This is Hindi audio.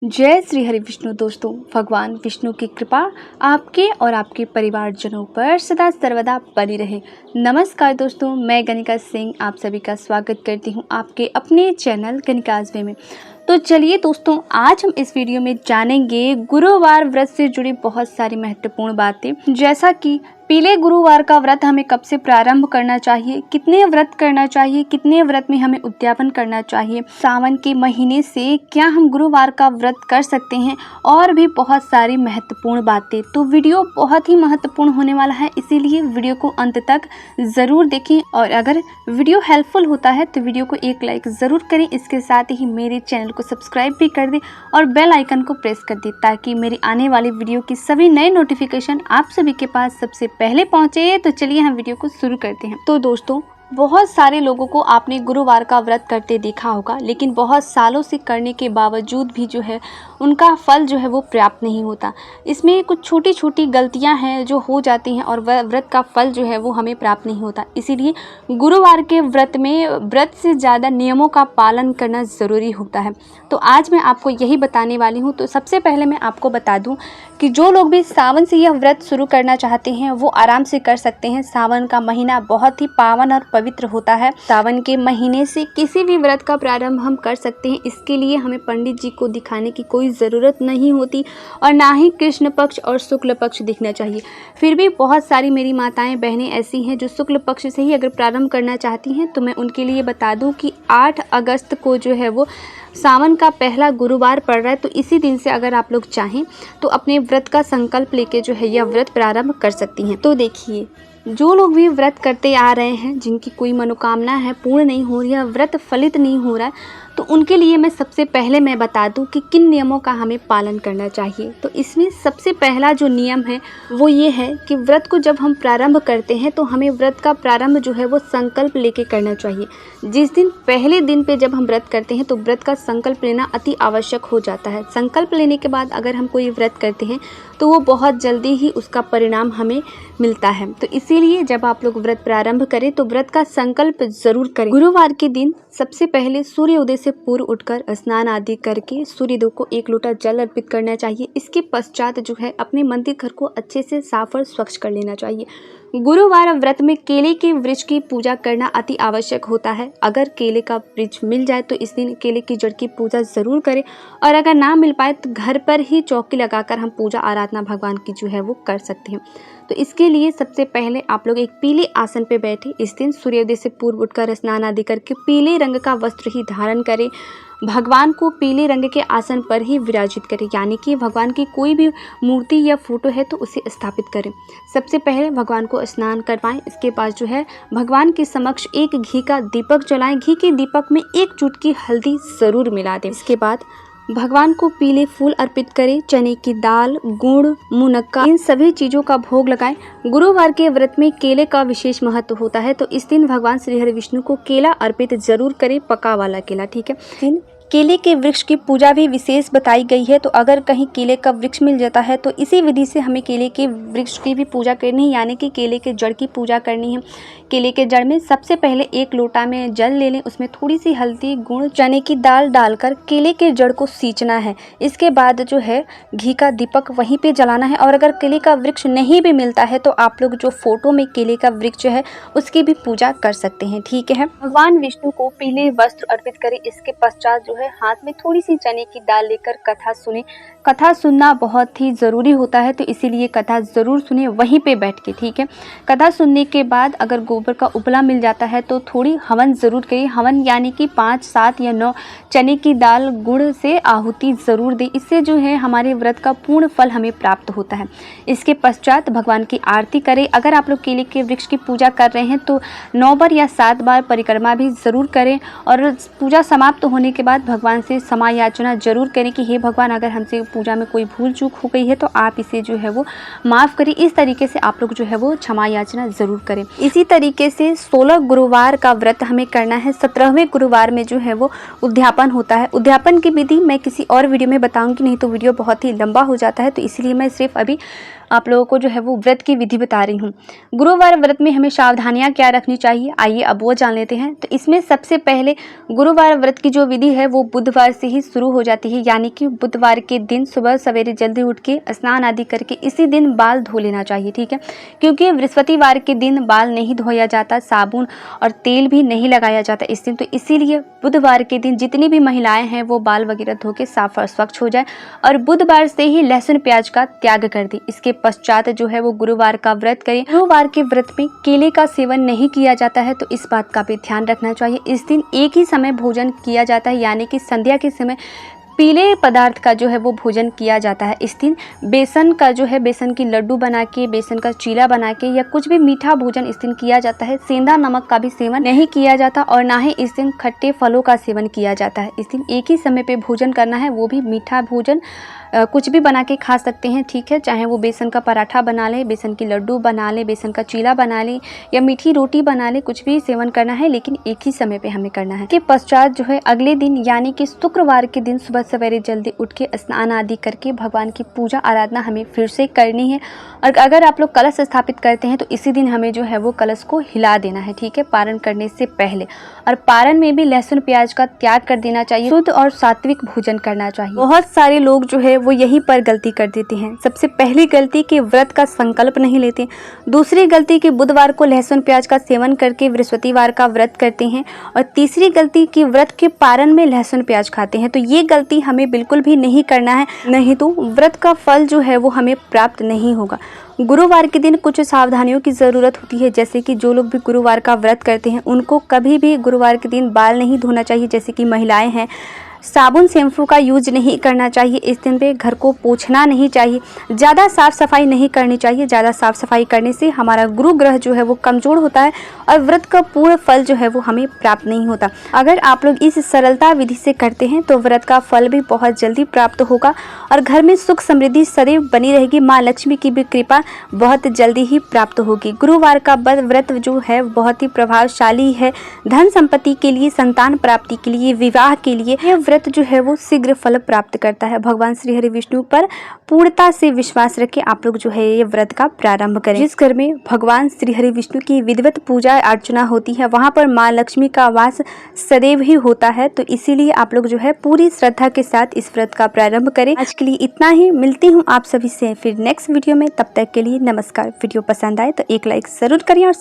जय श्री हरि विष्णु। दोस्तों, भगवान विष्णु की कृपा आपके और आपके परिवारजनों पर सदा सर्वदा बनी रहे। नमस्कार दोस्तों, मैं गणिका सिंह आप सभी का स्वागत करती हूं आपके अपने चैनल गणिकाज़ वे में। तो चलिए दोस्तों, आज हम इस वीडियो में जानेंगे गुरुवार व्रत से जुड़ी बहुत सारी महत्वपूर्ण बातें, जैसा कि पीले गुरुवार का व्रत हमें कब से प्रारंभ करना चाहिए, कितने व्रत करना चाहिए, कितने व्रत में हमें उद्यापन करना चाहिए, सावन के महीने से क्या हम गुरुवार का व्रत कर सकते हैं, और भी बहुत सारी महत्वपूर्ण बातें। तो वीडियो बहुत ही महत्वपूर्ण होने वाला है, इसीलिए वीडियो को अंत तक ज़रूर देखें। और अगर वीडियो हेल्पफुल होता है तो वीडियो को एक लाइक ज़रूर करें। इसके साथ ही मेरे चैनल को सब्सक्राइब भी कर दें और बेल आइकन को प्रेस कर दें, ताकि मेरी आने वाली वीडियो की सभी नए नोटिफिकेशन आप सभी के पास सबसे पहले पहुंचे। तो चलिए हम वीडियो को शुरू करते हैं। तो दोस्तों, बहुत सारे लोगों को आपने गुरुवार का व्रत करते देखा होगा, लेकिन बहुत सालों से करने के बावजूद भी जो है उनका फल जो है वो पर्याप्त नहीं होता। इसमें कुछ छोटी छोटी गलतियां हैं जो हो जाती हैं और वह व्रत का फल जो है वो हमें प्राप्त नहीं होता। इसीलिए गुरुवार के व्रत में व्रत से ज़्यादा नियमों का पालन करना ज़रूरी होता है। तो आज मैं आपको यही बताने वाली हूँ। तो सबसे पहले मैं आपको बता दूँ कि जो लोग भी सावन से यह व्रत शुरू करना चाहते हैं वो आराम से कर सकते हैं। सावन का महीना बहुत ही पावन और पवित्र होता है। सावन के महीने से किसी भी व्रत का प्रारंभ हम कर सकते हैं। इसके लिए हमें पंडित जी को दिखाने की कोई ज़रूरत नहीं होती और ना ही कृष्ण पक्ष और शुक्ल पक्ष दिखना चाहिए। फिर भी बहुत सारी मेरी माताएं बहनें ऐसी हैं जो शुक्ल पक्ष से ही अगर प्रारंभ करना चाहती हैं, तो मैं उनके लिए बता दूं कि 8 अगस्त को जो है वो सावन का पहला गुरुवार पड़ रहा है। तो इसी दिन से अगर आप लोग चाहें तो अपने व्रत का संकल्प लेके जो है यह व्रत प्रारंभ कर सकती हैं। तो देखिए, जो लोग भी व्रत करते आ रहे हैं, जिनकी कोई मनोकामना है पूर्ण नहीं हो रही है, व्रत फलित नहीं हो रहा है, तो उनके लिए मैं सबसे पहले मैं बता दूं कि किन नियमों का हमें पालन करना चाहिए। तो इसमें सबसे पहला जो नियम है वो ये है कि व्रत को जब हम प्रारंभ करते हैं तो हमें व्रत का प्रारंभ जो है वो संकल्प लेके करना चाहिए। जिस दिन पहले दिन पे जब हम व्रत करते हैं तो व्रत का संकल्प लेना अति आवश्यक हो जाता है। संकल्प लेने के बाद अगर हम कोई व्रत करते हैं तो वो बहुत जल्दी ही उसका परिणाम हमें मिलता है। तो इसीलिए जब आप लोग व्रत प्रारंभ करें तो व्रत का संकल्प जरूर करें। गुरुवार के दिन सबसे पहले सूर्योदय से पूर्व उठकर स्नान आदि करके सूर्यदेव को 1 लोटा जल अर्पित करना चाहिए। इसके पश्चात जो है अपने मंदिर घर को अच्छे से साफ और स्वच्छ कर लेना चाहिए। गुरुवार व्रत में केले के वृक्ष की पूजा करना अति आवश्यक होता है। अगर केले का वृक्ष मिल जाए तो इस दिन केले की जड़ की पूजा ज़रूर करें, और अगर ना मिल पाए तो घर पर ही चौकी लगाकर हम पूजा आराधना भगवान की जो है वो कर सकते हैं। तो इसके लिए सबसे पहले आप लोग एक पीले आसन पे बैठे। इस दिन सूर्योदय से पूर्व उठकर स्नान आदि करके पीले रंग का वस्त्र ही धारण करें। भगवान को पीले रंग के आसन पर ही विराजित करें, यानी कि भगवान की कोई भी मूर्ति या फोटो है तो उसे स्थापित करें। सबसे पहले भगवान को स्नान करवाएं। इसके बाद जो है भगवान के समक्ष एक घी का दीपक जलाएं। घी के दीपक में 1 चुटकी हल्दी ज़रूर मिला दें। इसके बाद भगवान को पीले फूल अर्पित करें। चने की दाल, गुड़, मुनक्का, इन सभी चीज़ों का भोग लगाएं। गुरुवार के व्रत में केले का विशेष महत्व होता है, तो इस दिन भगवान श्री हरि विष्णु को केला अर्पित जरूर करें, पका वाला केला, ठीक है। केले के वृक्ष की पूजा भी विशेष बताई गई है। तो अगर कहीं केले का वृक्ष मिल जाता है तो इसी विधि से हमें केले के वृक्ष की भी पूजा करनी है, यानी कि केले के जड़ की पूजा करनी है। केले के जड़ में सबसे पहले 1 लोटा में जल ले लें, उसमें थोड़ी सी हल्दी, गुड़, चने की दाल डालकर केले के जड़ को सींचना है। इसके बाद जो है घी का दीपक वहीं पे जलाना है। और अगर केले का वृक्ष नहीं भी मिलता है तो आप लोग जो फोटो में केले का वृक्ष है उसकी भी पूजा कर सकते हैं, ठीक है। भगवान विष्णु को पीले वस्त्र अर्पित करें। इसके पश्चात जो है हाथ में थोड़ी सी चने की दाल लेकर कथा सुने। कथा सुनना बहुत ही ज़रूरी होता है, तो इसीलिए कथा ज़रूर सुने वहीं पे बैठ के, ठीक है। कथा सुनने के बाद अगर गोबर का उपला मिल जाता है तो थोड़ी हवन ज़रूर करिए। हवन यानी कि 5, 7 या 9 चने की दाल गुड़ से आहुति ज़रूर दें। इससे जो है हमारे व्रत का पूर्ण फल हमें प्राप्त होता है। इसके पश्चात भगवान की आरती करें। अगर आप लोग केले के वृक्ष की पूजा कर रहे हैं तो 9 बार या 7 बार परिक्रमा भी ज़रूर करें। और पूजा समाप्त होने के बाद भगवान से क्षमा याचना जरूर करें कि हे भगवान, अगर हमसे पूजा में कोई भूल चूक हो गई है तो आप इसे जो है वो माफ़ करें। इस तरीके से आप लोग जो है वो क्षमा याचना ज़रूर करें। इसी तरीके से 16 गुरुवार का व्रत हमें करना है। 17वें गुरुवार में जो है वो उद्यापन होता है। उद्यापन की विधि मैं किसी और वीडियो में बताऊंगी, नहीं तो वीडियो बहुत ही लंबा हो जाता है। तो इसलिए मैं सिर्फ अभी आप लोगों को जो है वो व्रत की विधि बता रही हूँ। गुरुवार व्रत में हमें सावधानियाँ क्या रखनी चाहिए, आइए अब वो जान लेते हैं। तो इसमें सबसे पहले गुरुवार व्रत की जो विधि है वो बुधवार से ही शुरू हो जाती है, यानी कि बुधवार के दिन सुबह सवेरे जल्दी उठ के स्नान आदि करके इसी दिन बाल धो लेना चाहिए, ठीक है। क्योंकि बृहस्पतिवार के दिन बाल नहीं धोया जाता, साबुन और तेल भी नहीं लगाया जाता इस दिन, तो इसीलिए बुधवार के दिन जितनी भी महिलाएं हैं वो बाल वगैरह धो के साफ और स्वच्छ हो जाए और बुधवार से ही लहसुन प्याज का त्याग कर दे। इसके पश्चात जो है वो गुरुवार का व्रत करें। गुरुवार के व्रत में केले का सेवन नहीं किया जाता है, तो इस बात का भी ध्यान रखना चाहिए। इस दिन एक ही समय भोजन किया जाता है, यानी कि संध्या के समय पीले पदार्थ का जो है वो भोजन किया जाता है। इस दिन बेसन का जो है, बेसन की लड्डू बना के, बेसन का चीला बना के या कुछ भी मीठा भोजन इस दिन किया जाता है। सेंधा नमक का भी सेवन नहीं किया जाता और ना ही इस दिन खट्टे फलों का सेवन किया जाता है। इस दिन एक ही समय पे भोजन करना है, वो भी मीठा भोजन। कुछ भी बना के खा सकते हैं, ठीक है, चाहे वो बेसन का पराठा बना ले, बेसन की लड्डू बना ले, बेसन का चीला बना ले या मीठी रोटी बना ले, कुछ भी सेवन करना है, लेकिन एक ही समय पे हमें करना है। के पश्चात जो है अगले दिन यानी कि शुक्रवार के दिन सुबह सवेरे जल्दी उठ के स्नान आदि करके भगवान की पूजा आराधना हमें फिर से करनी है। और अगर आप लोग कलश स्थापित करते हैं तो इसी दिन हमें जो है वो कलश को हिला देना है, ठीक है, पारण करने से पहले। और पारण में भी लहसुन प्याज का त्याग कर देना चाहिए, शुद्ध और सात्विक भोजन करना चाहिए। बहुत सारे लोग जो है वो यहीं पर गलती कर देते हैं। सबसे पहली गलती कि व्रत का संकल्प नहीं लेते, दूसरी गलती कि बुधवार को लहसुन प्याज का सेवन करके बृहस्पतिवार का व्रत करते हैं और तीसरी गलती कि व्रत के पारण में लहसुन प्याज खाते हैं। तो ये गलती हमें बिल्कुल भी नहीं करना है, नहीं तो व्रत का फल जो है वो हमें प्राप्त नहीं होगा। गुरुवार के दिन कुछ सावधानियों की ज़रूरत होती है, जैसे कि जो लोग भी गुरुवार का व्रत करते हैं उनको कभी भी गुरुवार के दिन बाल नहीं धोना चाहिए। जैसे कि महिलाएं हैं, साबुन शैम्पू का यूज नहीं करना चाहिए। इस दिन पे घर को पोंछना नहीं चाहिए, ज़्यादा साफ़ सफाई नहीं करनी चाहिए। ज़्यादा साफ़ सफाई करने से हमारा गुरु ग्रह जो है वो कमज़ोर होता है और व्रत का पूर्ण फल जो है वो हमें प्राप्त नहीं होता। अगर आप लोग इस सरलता विधि से करते हैं तो व्रत का फल भी बहुत जल्दी प्राप्त होगा और घर में सुख समृद्धि सदैव बनी रहेगी। माँ लक्ष्मी की भी कृपा बहुत जल्दी ही प्राप्त होगी। गुरुवार का व्रत जो है बहुत ही प्रभावशाली है, धन संपत्ति के लिए, संतान प्राप्ति के लिए, विवाह के लिए। व्रत जो है वो शीघ्र फल प्राप्त करता है। भगवान श्री हरि विष्णु पर पूर्णता से विश्वास रख के आप लोग जो है ये व्रत का प्रारंभ करें। जिस घर में भगवान श्री हरि विष्णु की विधिवत पूजा अर्चना होती है वहां पर माँ लक्ष्मी का वास सदैव ही होता है, तो इसीलिए आप लोग जो है पूरी श्रद्धा के साथ इस व्रत का प्रारंभ करें। आज के लिए इतना ही, मिलती हूँ आप सभी से फिर नेक्स्ट वीडियो में। तब तक के लिए नमस्कार। वीडियो पसंद आए तो एक लाइक जरूर करें और